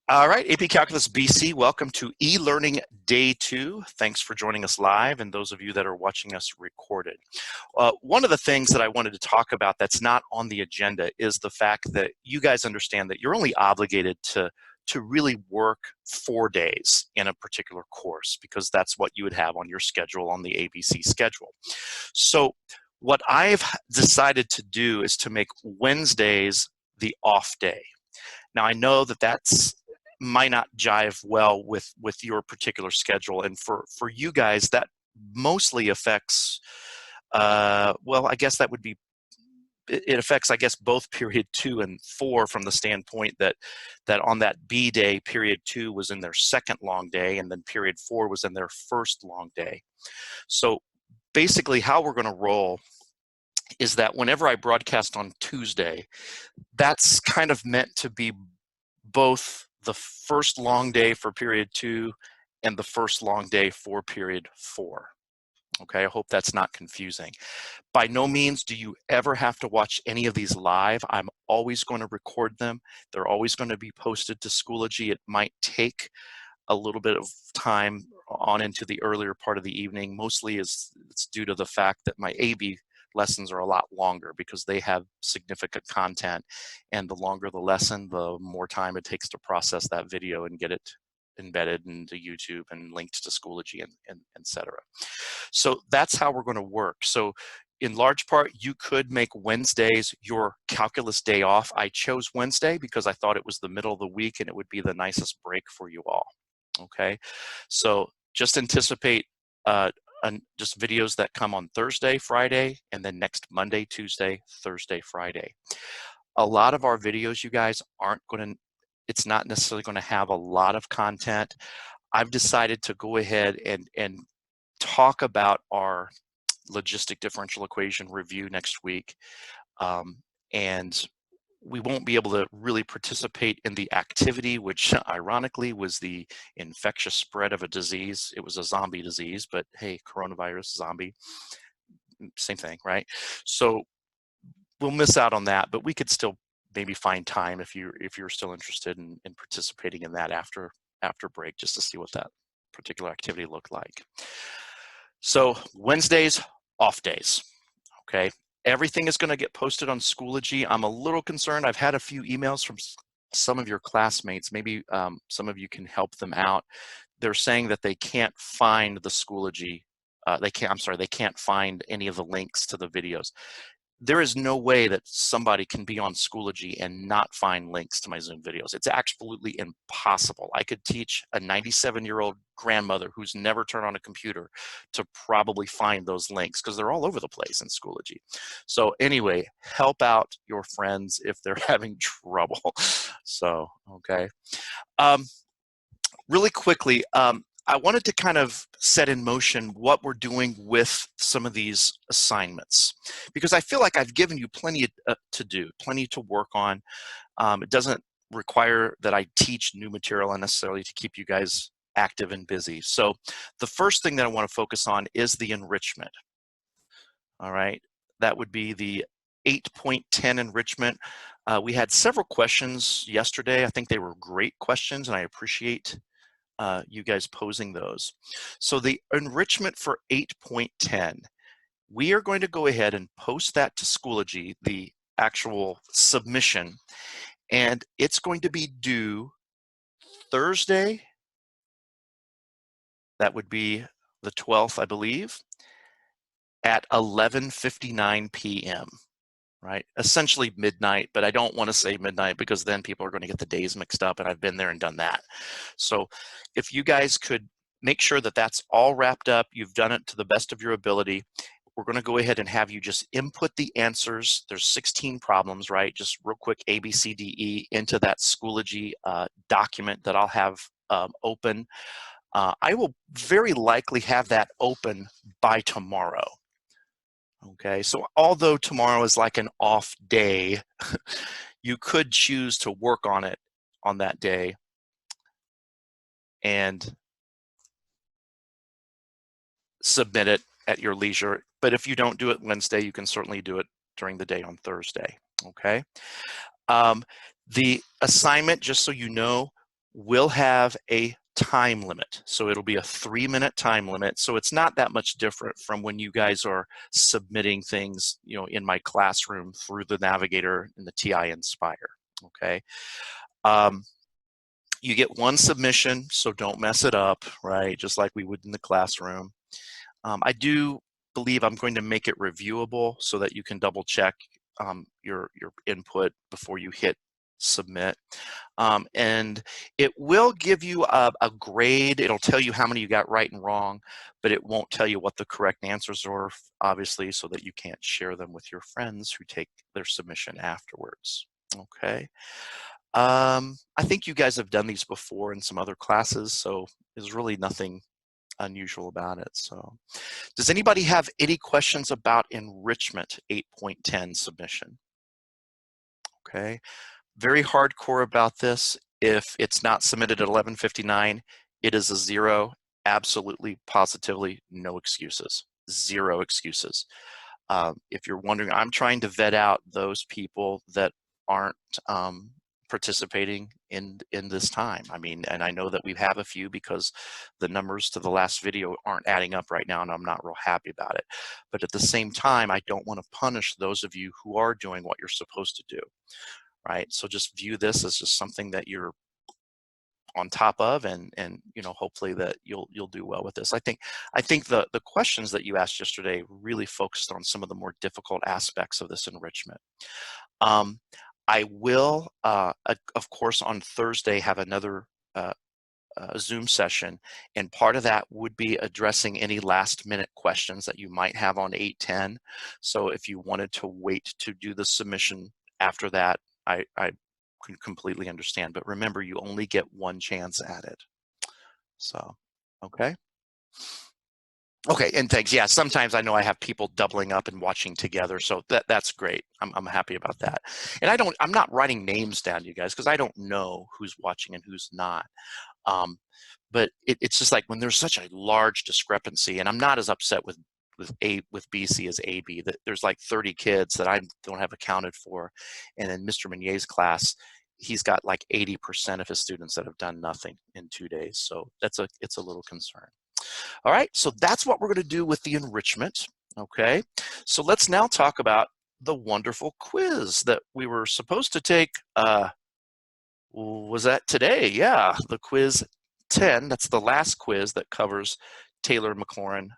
All right, AP Calculus BC, welcome to e-learning day 2. Thanks for joining us live and those of you that are watching us recorded. One of the things that I wanted to talk about that's not on the agenda is the fact that you guys understand that you're only obligated to really work 4 days in a particular course because that's what you would have on your schedule on the ABC schedule. So what I've decided to do is to make Wednesdays the off day. Now I know that might not jive well with your particular schedule, and for you guys that mostly affects well, I guess that would be it affects, I guess, both period 2 and 4 from the standpoint that on that B day, period 2 was in their second long day and then period 4 was in their first long day. So basically how we're going to roll is that whenever I broadcast on Tuesday, that's kind of meant to be both the first long day for period 2 and the first long day for period 4. Okay, I hope that's not confusing. By no means do you ever have to watch any of these live. I'm always going to record them. They're always going to be posted to Schoology. It might take a little bit of time on into the earlier part of the evening. Mostly it's due to the fact that my AB lessons are a lot longer because they have significant content, and the longer the lesson, the more time it takes to process that video and get it embedded into YouTube and linked to Schoology and etc. So that's how we're going to work. So in large part, you could make Wednesdays your calculus day off. I chose Wednesday because I thought it was the middle of the week and it would be the nicest break for you all. Okay, so just anticipate just videos that come on Thursday, Friday, and then next Monday, Tuesday, Thursday, Friday. A lot of our videos, you guys, it's not necessarily going to have a lot of content. I've decided to go ahead and talk about our logistic differential equation review next week. And we won't be able to really participate in the activity, which ironically was the infectious spread of a disease. It was a zombie disease, but hey, coronavirus, zombie, same thing, right? So we'll miss out on that, but we could still maybe find time if you're still interested in participating in that after break, just to see what that particular activity looked like. So Wednesdays, off days, okay? Everything is going to get posted on Schoology. I'm a little concerned. I've had a few emails from some of your classmates. Maybe some of you can help them out. They're saying that they can't find the Schoology. They can't find any of the links to the videos. There is no way that somebody can be on Schoology and not find links to my Zoom videos. It's absolutely impossible. I could teach a 97-year-old grandmother who's never turned on a computer to probably find those links because they're all over the place in Schoology. So anyway, help out your friends if they're having trouble. So, okay. Really quickly, I wanted to kind of set in motion what we're doing with some of these assignments, because I feel like I've given you plenty to do, plenty to work on. It doesn't require that I teach new material unnecessarily to keep you guys active and busy. So the first thing that I want to focus on is the enrichment. All right, that would be the 8.10 enrichment. We had several questions yesterday. I think they were great questions, and I appreciate you guys posing those. So the enrichment for 8.10, we are going to go ahead and post that to Schoology, the actual submission, and it's going to be due Thursday. That would be the 12th, I believe, at 11:59 p.m. Right? Essentially midnight, but I don't want to say midnight because then people are going to get the days mixed up, and I've been there and done that. So if you guys could make sure that that's all wrapped up, you've done it to the best of your ability, we're going to go ahead and have you just input the answers. There's 16 problems, right? Just real quick, A, B, C, D, E into that Schoology document that I'll have open. I will very likely have that open by tomorrow. Okay, so although tomorrow is like an off day, you could choose to work on it on that day and submit it at your leisure. But if you don't do it Wednesday, you can certainly do it during the day on Thursday, okay? The assignment, just so you know, will have a time limit. So it'll be a 3-minute time limit. So it's not that much different from when you guys are submitting things, you know, in my classroom through the Navigator and the TI Inspire, okay? You get one submission, so don't mess it up, right? Just like we would in the classroom. I do believe I'm going to make it reviewable so that you can double check your input before you hit submit. And it will give you a grade. It'll tell you how many you got right and wrong, but it won't tell you what the correct answers are, obviously, so that you can't share them with your friends who take their submission afterwards. Okay. I think you guys have done these before in some other classes, so there's really nothing unusual about it. So does anybody have any questions about Enrichment 8.10 submission? Okay, very hardcore about this. If it's not submitted at 11:59, it is a 0. Absolutely, positively, no excuses. 0 excuses. If you're wondering, I'm trying to vet out those people that aren't participating in this time. I mean, and I know that we have a few because the numbers to the last video aren't adding up right now, and I'm not real happy about it. But at the same time, I don't want to punish those of you who are doing what you're supposed to do, right? So just view this as just something that you're on top of, and you know, hopefully that you'll do well with this. I think the questions that you asked yesterday really focused on some of the more difficult aspects of this enrichment. I will, of course, on Thursday have another Zoom session, and part of that would be addressing any last-minute questions that you might have on 8.10. So if you wanted to wait to do the submission after that, I can completely understand. But remember, you only get one chance at it. So, okay. Okay, and thanks. Yeah, sometimes I know I have people doubling up and watching together, so that's great. I'm happy about that. And I'm not writing names down, you guys, because I don't know who's watching and who's not. But it's just like when there's such a large discrepancy, and I'm not as upset with BC as AB, that there's like 30 kids that I don't have accounted for, and in Mr. Meunier's class, he's got like 80% of his students that have done nothing in 2 days. So it's a little concern. All right, so that's what we're going to do with the enrichment. Okay, so let's now talk about the wonderful quiz that we were supposed to take. Was that today? Yeah, the quiz 10. That's the last quiz that covers Taylor-Maclaurin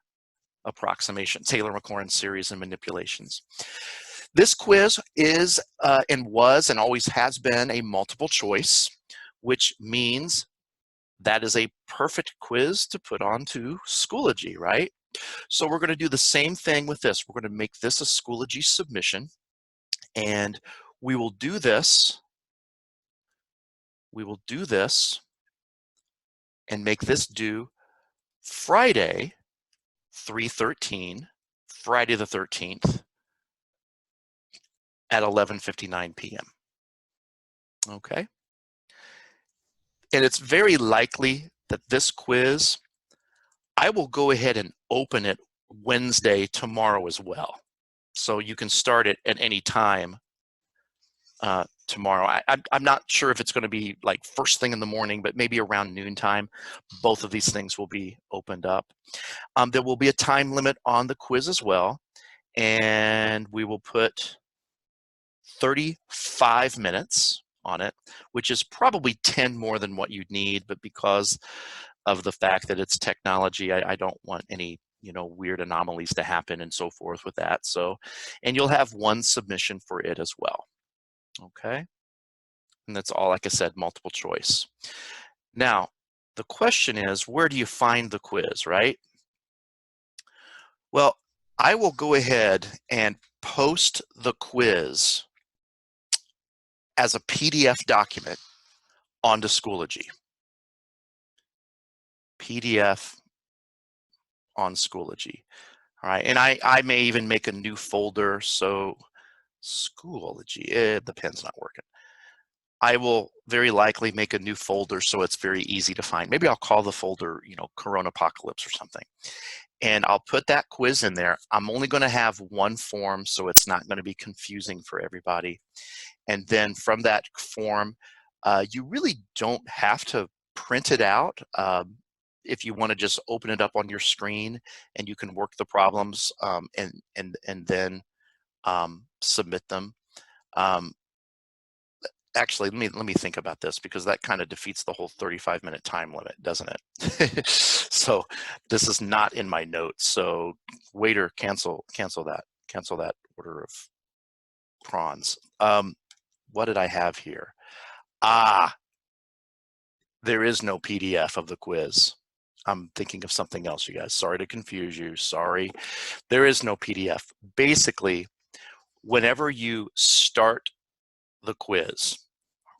approximation, Taylor-Maclaurin series and manipulations. This quiz is and was and always has been a multiple choice, which means that is a perfect quiz to put onto Schoology, right? So we're going to do the same thing with this. We're going to make this a Schoology submission, and we will do this. We will do this and make this due Friday, 3/13, Friday the 13th at 11:59 p.m. Okay? And it's very likely that this quiz, I will go ahead and open it Wednesday, tomorrow as well. So you can start it at any time tomorrow. I'm not sure if it's going to be like first thing in the morning, but maybe around noontime. Both of these things will be opened up. There will be a time limit on the quiz as well, and we will put 35 minutes on it, which is probably 10 more than what you'd need, but because of the fact that it's technology, I don't want any, you know, weird anomalies to happen and so forth with that. So, and you'll have one submission for it as well. Okay, and that's all, like I said, multiple choice. Now, the question is, where do you find the quiz, right? Well, I will go ahead and post the quiz as a PDF document onto Schoology. PDF on Schoology. All right, and I may even make a new folder. So Schoology, the pen's not working. I will very likely make a new folder so it's very easy to find. Maybe I'll call the folder, you know, Corona Apocalypse or something. And I'll put that quiz in there. I'm only going to have one form, so it's not going to be confusing for everybody. And then from that form, you really don't have to print it out. If you want to just open it up on your screen and you can work the problems and then submit them. Actually, let me think about this, because that kind of defeats the whole 35-minute time limit, doesn't it? So this is not in my notes. So waiter, cancel that order of prawns. What did I have here? There is no PDF of the quiz. I'm thinking of something else, you guys. Sorry to confuse you. Sorry. There is no PDF. Basically, whenever you start the quiz,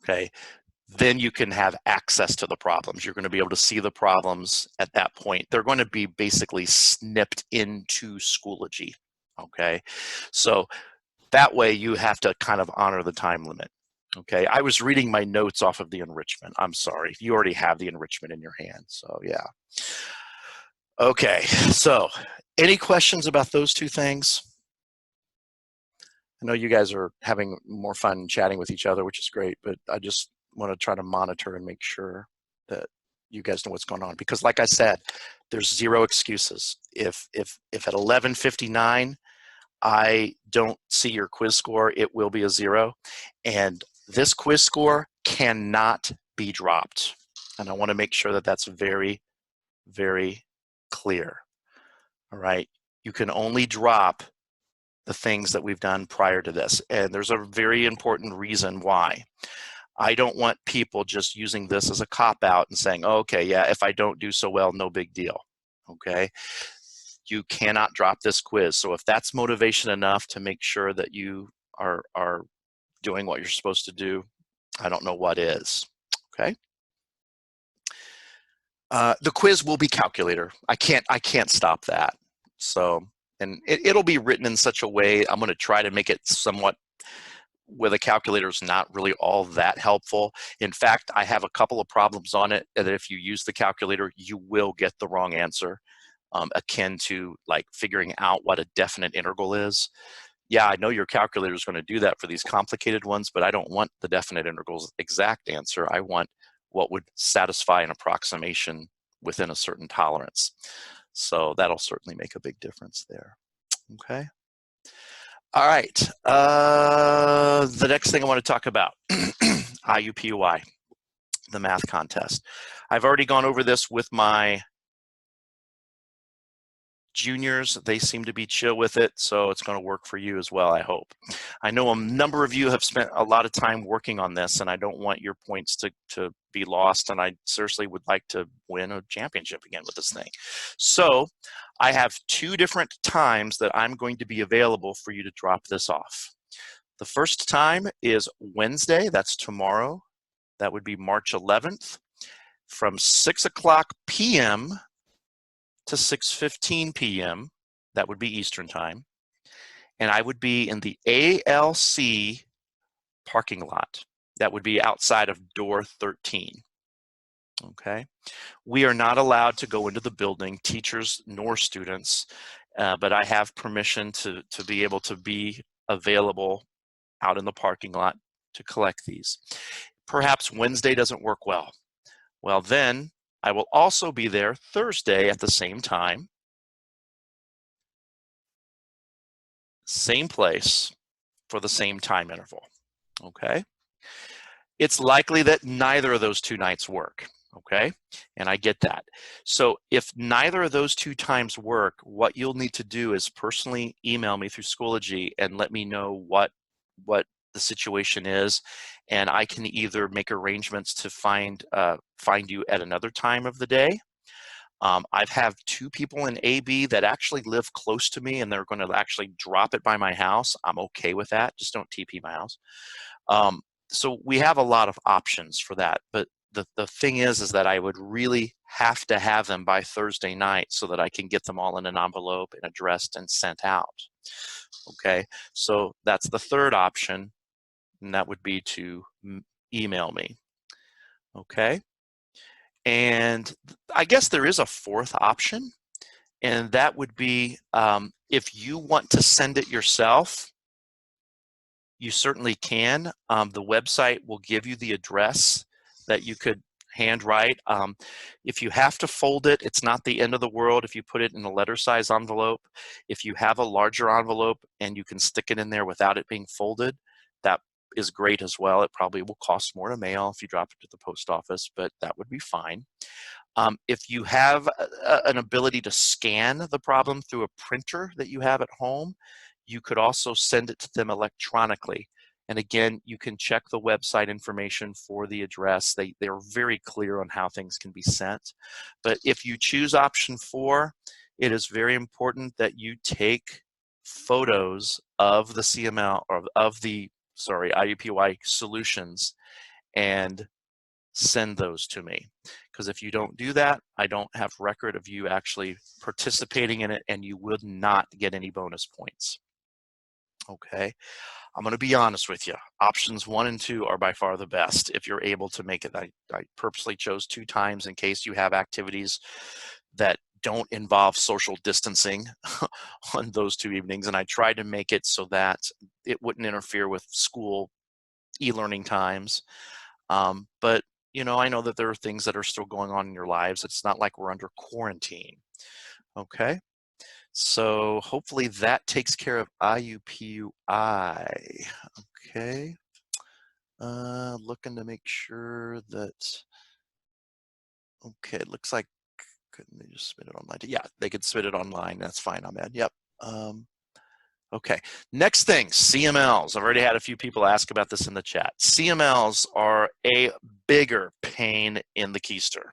okay, then you can have access to the problems. You're going to be able to see the problems at that point. They're going to be basically snipped into Schoology, okay? So that way you have to kind of honor the time limit, okay? I was reading my notes off of the enrichment. I'm sorry. You already have the enrichment in your hand, so yeah. Okay, so any questions about those two things? I know you guys are having more fun chatting with each other, which is great, but I just want to try to monitor and make sure that you guys know what's going on. Because like I said, there's zero excuses. If at 11:59 I don't see your quiz score, it will be a 0. And this quiz score cannot be dropped. And I want to make sure that that's very, very clear. All right. You can only drop the things that we've done prior to this. And there's a very important reason why. I don't want people just using this as a cop-out and saying, oh, okay, yeah, if I don't do so well, no big deal, okay? You cannot drop this quiz. So if that's motivation enough to make sure that you are doing what you're supposed to do, I don't know what is, okay? The quiz will be calculator. I can't stop that. So, and it'll be written in such a way, I'm going to try to make it somewhat where the calculator is not really all that helpful. In fact, I have a couple of problems on it that if you use the calculator, you will get the wrong answer, akin to like figuring out what a definite integral is. Yeah, I know your calculator is going to do that for these complicated ones, but I don't want the definite integral's exact answer. I want what would satisfy an approximation within a certain tolerance. So that'll certainly make a big difference there. Okay. All right. The next thing I want to talk about, IUPUI, the math contest. I've already gone over this with my juniors. They seem to be chill with it, so it's going to work for you as well, I hope. I know a number of you have spent a lot of time working on this, and I don't want your points to be lost, and I seriously would like to win a championship again with this thing. So I have 2 different times that I'm going to be available for you to drop this off. The first time is Wednesday, that's tomorrow. That would be March 11th, from 6:00 p.m. to 6:15 p.m. That would be Eastern time. And I would be in the ALC parking lot. That would be outside of door 13. Okay. We are not allowed to go into the building, teachers nor students, but I have permission to be able to be available out in the parking lot to collect these. Perhaps Wednesday doesn't work well. Well, then I will also be there Thursday at the same time, same place, for the same time interval, okay? It's likely that neither of those 2 nights work, okay? And I get that. So if neither of those 2 times work, what you'll need to do is personally email me through Schoology and let me know what the situation is, and I can either make arrangements to find you at another time of the day. I've had 2 people in AB that actually live close to me, and they're going to actually drop it by my house. I'm okay with that. Just don't TP my house. So we have a lot of options for that, but the thing is that I would really have to have them by Thursday night so that I can get them all in an envelope and addressed and sent out. Okay, so that's the third option, and that would be to email me. Okay, and I guess there is a fourth option, and that would be if you want to send it yourself, you certainly can. The website will give you the address that you could handwrite. If you have to fold it, it's not the end of the world if you put it in a letter size envelope. If you have a larger envelope and you can stick it in there without it being folded, that is great as well. It probably will cost more to mail if you drop it to the post office, but that would be fine. If you have an ability to scan the problem through a printer that you have at home, you could also send it to them electronically. And again, you can check the website information for the address. They're very clear on how things can be sent. But if you choose option 4, it is very important that you take photos of the CML or of the, IUPUI solutions and send those to me. Because if you don't do that, I don't have record of you actually participating in it, and you would not get any bonus points. Okay, I'm going to be honest with you. Options 1 and 2 are by far the best if you're able to make it. I purposely chose 2 times in case you have activities that don't involve social distancing on those 2 evenings, and I tried to make it so that it wouldn't interfere with school e-learning times. But you know, I know that there are things that are still going on in your lives. It's not like we're under quarantine. Okay, so hopefully that takes care of IUPUI. Okay, looking to make sure that, okay, it looks like, couldn't they just submit it online? Yeah, they could submit it online. That's fine, Ahmed. Yep. Okay, next thing, CMLs. I've already had a few people ask about this in the chat. CMLs are a bigger pain in the keister.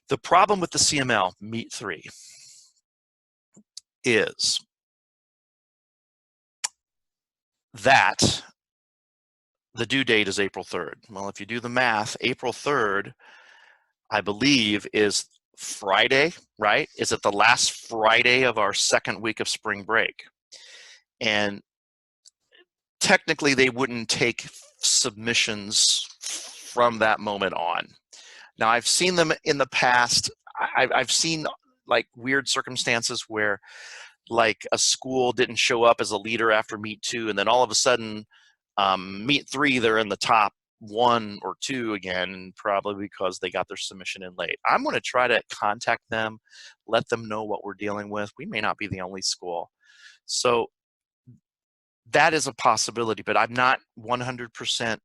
The problem with the CML, Meet 3, is that the due date is April 3rd. Well, if you do the math, April 3rd, I believe, is Friday, right? Is it the last Friday of our second week of spring break? And technically, they wouldn't take submissions from that moment on. Now, I've seen them in the past. I've seen like weird circumstances where like a school didn't show up as a leader after Meet 2, and then all of a sudden, Meet 3, they're in the top 1 or 2 again, probably because they got their submission in late. I'm going to try to contact them, let them know what we're dealing with. We may not be the only school. So that is a possibility, but I'm not 100%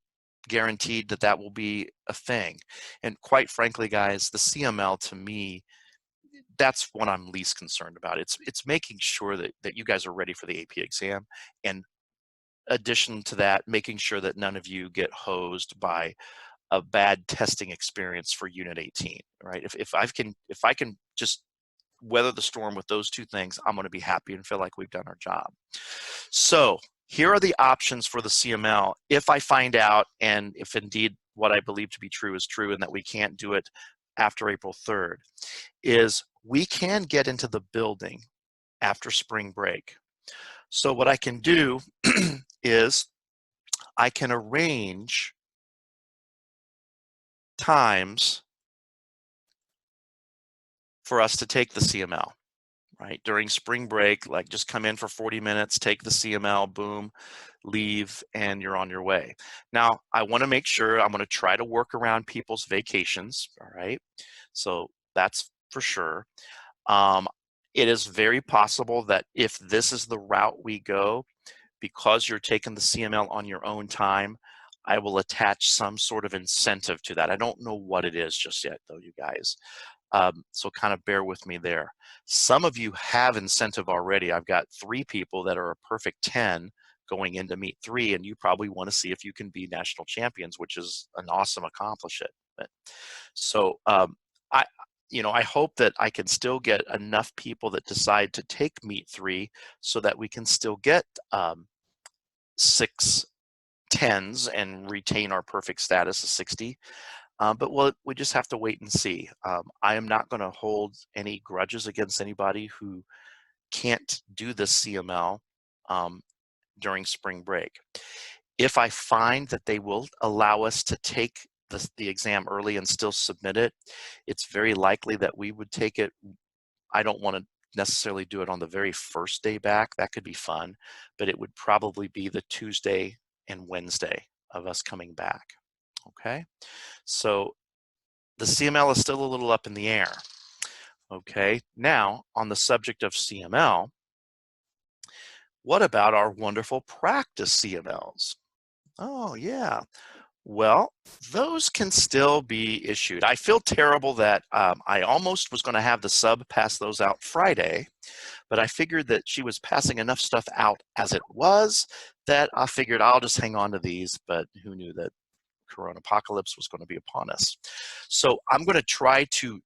guaranteed that that will be a thing. And quite frankly, guys, the CML to me, that's what I'm least concerned about. It's making sure that you guys are ready for the AP exam, and addition to that, making sure that none of you get hosed by a bad testing experience for Unit 18, right? If I can just weather the storm with those 2 things, I'm going to be happy and feel like we've done our job. So here are the options for the CML if I find out, and if indeed what I believe to be true is true, and that we can't do it after April 3rd, is we can get into the building after spring break. So what I can do is I can arrange times for us to take the CML, right? During spring break, like just come in for 40 minutes, take the CML, boom, leave, and you're on your way. Now, I want to make sure, I'm going to try to work around people's vacations, all right? So that's for sure. It is very possible that if this is the route we go, because you're taking the CML on your own time, I will attach some sort of incentive to that. I don't know what it is just yet, though, you guys. So kind of bear with me there. Some of you have incentive already. I've got 3 people that are a perfect 10 going into Meet 3, and you probably want to see if you can be national champions, which is an awesome accomplishment. So I hope that I can still get enough people that decide to take Meet 3 so that we can still get 6 10s and retain our perfect status of 60. But we just have to wait and see. I am not going to hold any grudges against anybody who can't do this CML during spring break. If I find that they will allow us to take the exam early and still submit it, it's very likely that we would take it. I don't want to necessarily do it on the very first day back. That could be fun, but it would probably be the Tuesday and Wednesday of us coming back. Okay, so the CML is still a little up in the air. Okay, now on the subject of CML, what about our wonderful practice CMLs? Oh yeah, well, those can still be issued. I feel terrible that I almost was going to have the sub pass those out Friday, but I figured that she was passing enough stuff out as it was that I figured I'll just hang on to these, but who knew that Corona apocalypse was going to be upon us. So I'm going to try to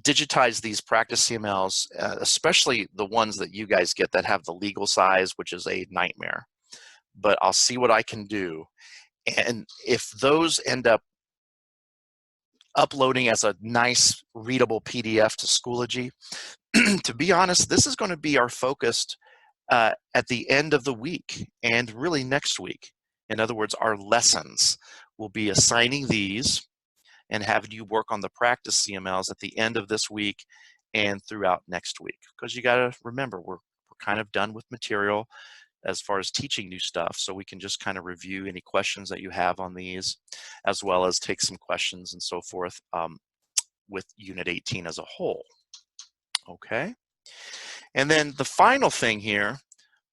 digitize these practice CMLs, especially the ones that you guys get that have the legal size, which is a nightmare. But I'll see what I can do. And if those end up uploading as a nice readable PDF to Schoology, to be honest, this is going to be our focus at the end of the week and really next week. In other words, our lessons will be assigning these and having you work on the practice CMLs at the end of this week and throughout next week. Because you got to remember, we're kind of done with material as far as teaching new stuff, so we can just kind of review any questions that you have on these, as well as take some questions and so forth with Unit 18 as a whole. Okay, and then the final thing here,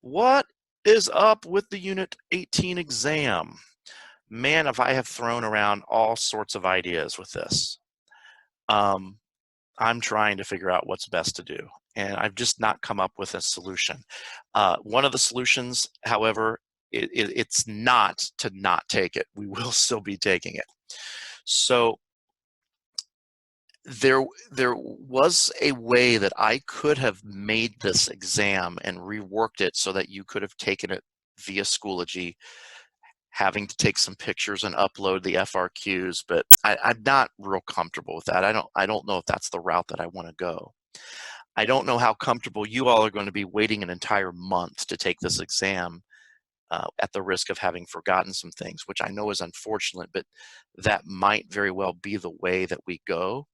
what is up with the Unit 18 exam? Man, if I have thrown around all sorts of ideas with this. I'm trying to figure out what's best to do, and I've just not come up with a solution. One of the solutions, however, it's not to not take it. We will still be taking it. So there was a way that I could have made this exam and reworked it so that you could have taken it via Schoology, having to take some pictures and upload the FRQs, but I'm not real comfortable with that. I don't know if that's the route that I want to go. I don't know how comfortable you all are going to be waiting an entire month to take this exam at the risk of having forgotten some things, which I know is unfortunate, but that might very well be the way that we go.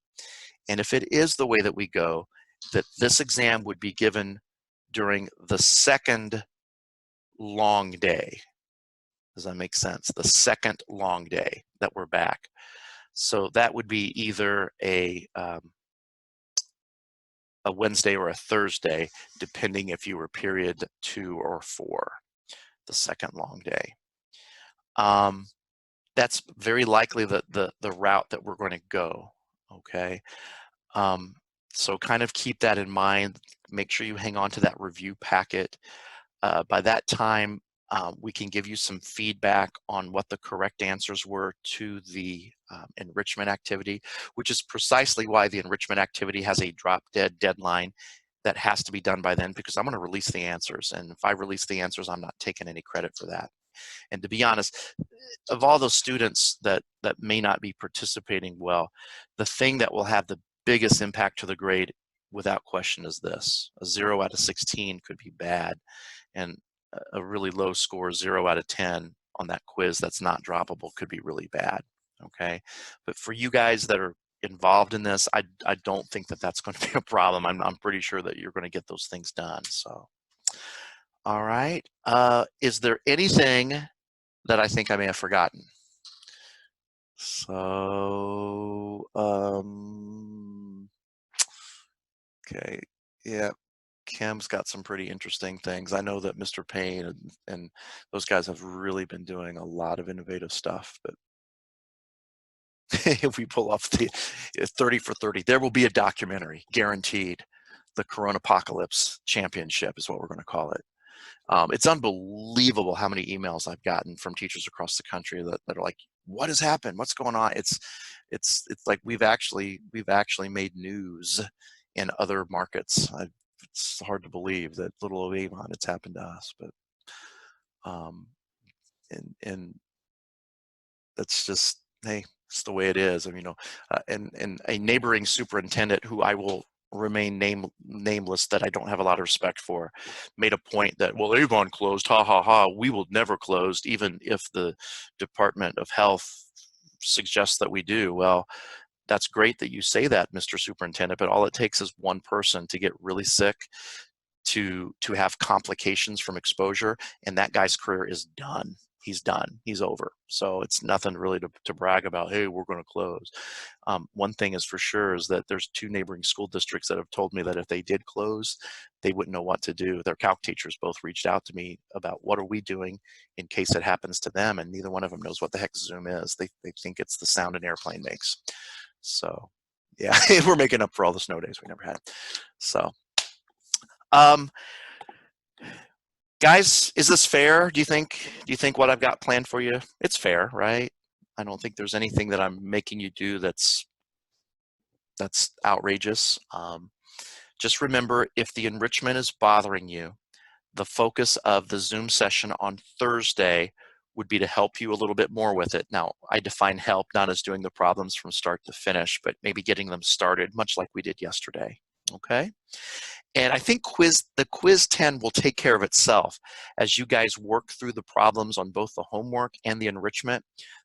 And if it is the way that we go, that this exam would be given during the second long day. Does that make sense? The second long day that we're back. So that would be either a Wednesday or a Thursday, depending if you were period 2 or 4, the second long day. That's very likely the route that we're going to go, okay? So kind of keep that in mind. Make sure you hang on to that review packet. By that time, we can give you some feedback on what the correct answers were to the enrichment activity, which is precisely why the enrichment activity has a drop-dead deadline that has to be done by then, because I'm going to release the answers. And if I release the answers, I'm not taking any credit for that. And to be honest, of all those students that may not be participating well, the thing that will have the biggest impact to the grade without question is this. A 0 out of 16 could be bad, and a really low score, 0 out of 10 on that quiz that's not droppable could be really bad, okay? But for you guys that are involved in this, I don't think that that's going to be a problem. I'm pretty sure that you're going to get those things done, so. All right, is there anything that I think I may have forgotten? So, okay, yeah. Kim's got some pretty interesting things. I know that Mr. Payne and those guys have really been doing a lot of innovative stuff, but if we pull off the 30 for 30, there will be a documentary, guaranteed. The Corona Apocalypse Championship is what we're going to call it. It's unbelievable how many emails I've gotten from teachers across the country that are like, what has happened? What's going on? It's like we've actually made news in other markets. It's hard to believe that little old Avon, it's happened to us, but and that's just, hey, it's the way it is. I mean, and a neighboring superintendent who I will remain nameless, that I don't have a lot of respect for, made a point that, well, Avon closed, ha ha ha, we will never close, even if the Department of Health suggests that we do. Well, that's great that you say that, Mr. Superintendent, but all it takes is one person to get really sick, to have complications from exposure, and that guy's career is done. he's done. He's over. So it's nothing really to brag about, hey, we're going to close. One thing is for sure is that there's 2 neighboring school districts that have told me that if they did close, they wouldn't know what to do. Their calc teachers both reached out to me about what are we doing in case it happens to them, and neither one of them knows what the heck Zoom is. They think it's the sound an airplane makes. So yeah, we're making up for all the snow days we never had. So guys, is this fair? Do you think what I've got planned for you, it's fair, right? I don't think there's anything that I'm making you do that's outrageous. Just remember, if the enrichment is bothering you, the focus of the Zoom session on Thursday would be to help you a little bit more with it. Now, I define help not as doing the problems from start to finish, but maybe getting them started, much like we did yesterday, okay? And I think the quiz 10 will take care of itself as you guys work through the problems on both the homework and the enrichment.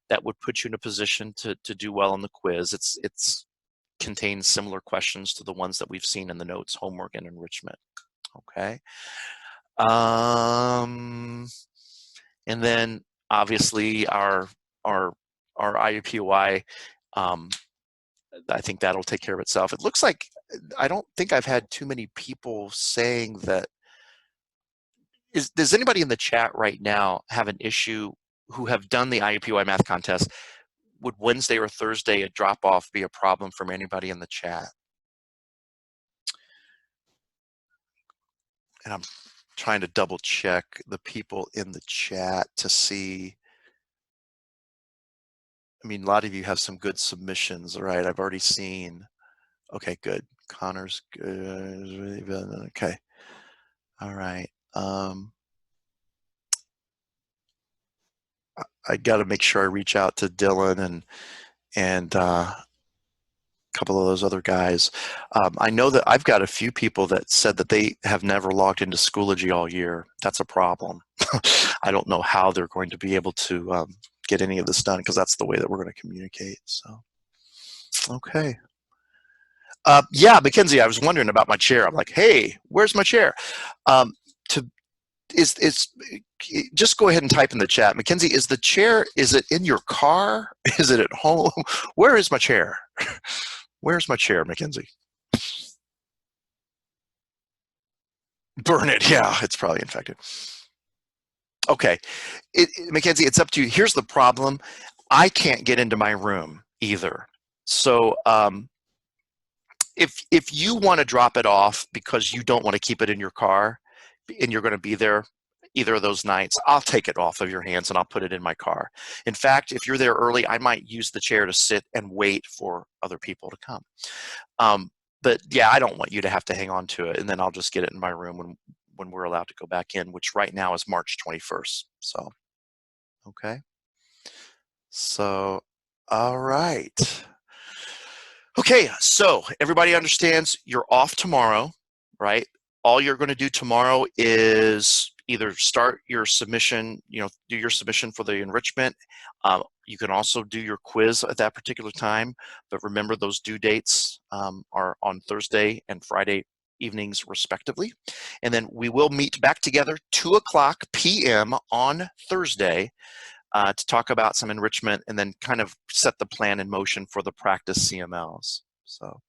That would put you in a position to do well on the quiz. It's contains similar questions to the ones that we've seen in the notes, homework and enrichment, okay? And then obviously our IUPUI, I think that'll take care of itself. It looks like I don't think I've had too many people saying that. Does anybody in the chat right now have an issue who have done the IUPUI math contest? Would Wednesday or Thursday a drop off be a problem from anybody in the chat? And I'm trying to double check the people in the chat to see. I mean, a lot of you have some good submissions. All right, I've already seen. Okay, good. Connor's good. Okay. All right. I got to make sure I reach out to Dylan and a couple of those other guys. I know that I've got a few people that said that they have never logged into Schoology all year. That's a problem. I don't know how they're going to be able to get any of this done because that's the way that we're going to communicate. So, okay. Yeah, Mackenzie, I was wondering about my chair. I'm like, hey, where's my chair? Just go ahead and type in the chat. Mackenzie, is the chair, is it in your car? Is it at home? Where is my chair? Where's my chair, Mackenzie? Burn it. Yeah, it's probably infected. Okay. Mackenzie, it's up to you. Here's the problem. I can't get into my room either. So if you want to drop it off because you don't want to keep it in your car and you're going to be there either of those nights, I'll take it off of your hands and I'll put it in my car. In fact, if you're there early, I might use the chair to sit and wait for other people to come. But yeah, I don't want you to have to hang on to it, and then I'll just get it in my room when we're allowed to go back in, which right now is March 21st. So, okay. So, all right. Okay, so everybody understands you're off tomorrow, right? All you're going to do tomorrow is either start your submission, do your submission for the enrichment. You can also do your quiz at that particular time, but remember those due dates are on Thursday and Friday evenings respectively. And then we will meet back together 2:00 p.m. on Thursday to talk about some enrichment and then kind of set the plan in motion for the practice CMLs. So,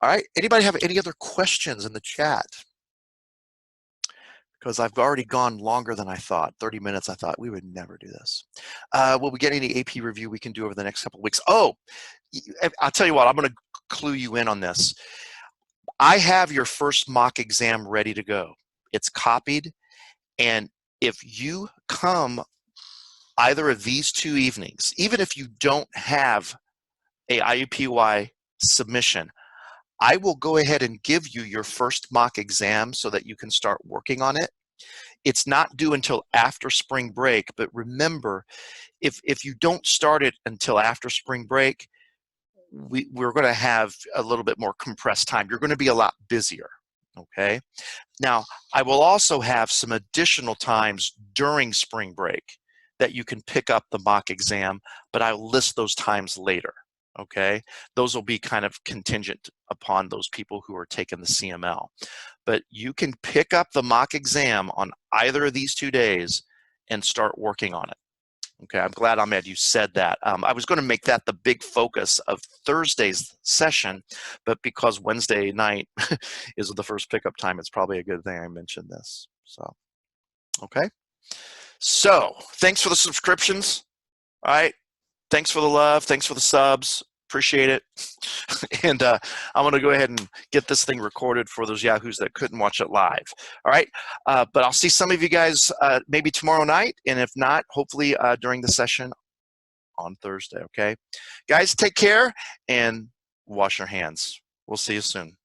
all right, anybody have any other questions in the chat? Because I've already gone longer than I thought. 30 minutes, I thought we would never do this. Will we get any AP review we can do over the next couple of weeks? Oh, I'll tell you what, I'm going to clue you in on this. I have your first mock exam ready to go. It's copied, and if you come either of these 2 evenings, even if you don't have a IUPUI submission, I will go ahead and give you your first mock exam so that you can start working on it. It's not due until after spring break, but remember, if you don't start it until after spring break, we're going to have a little bit more compressed time. You're going to be a lot busier, okay? Now, I will also have some additional times during spring break that you can pick up the mock exam, but I'll list those times later. Okay, those will be kind of contingent upon those people who are taking the CML. But you can pick up the mock exam on either of these 2 days and start working on it. Okay, I'm glad, Ahmed, you said that. I was going to make that the big focus of Thursday's session, but because Wednesday night is the first pickup time, it's probably a good thing I mentioned this. So, okay. So, thanks for the subscriptions. All right. Thanks for the love. Thanks for the subs. Appreciate it. And I'm going to go ahead and get this thing recorded for those yahoos that couldn't watch it live. All right. But I'll see some of you guys maybe tomorrow night. And if not, hopefully during the session on Thursday. Okay. Guys, take care and wash your hands. We'll see you soon.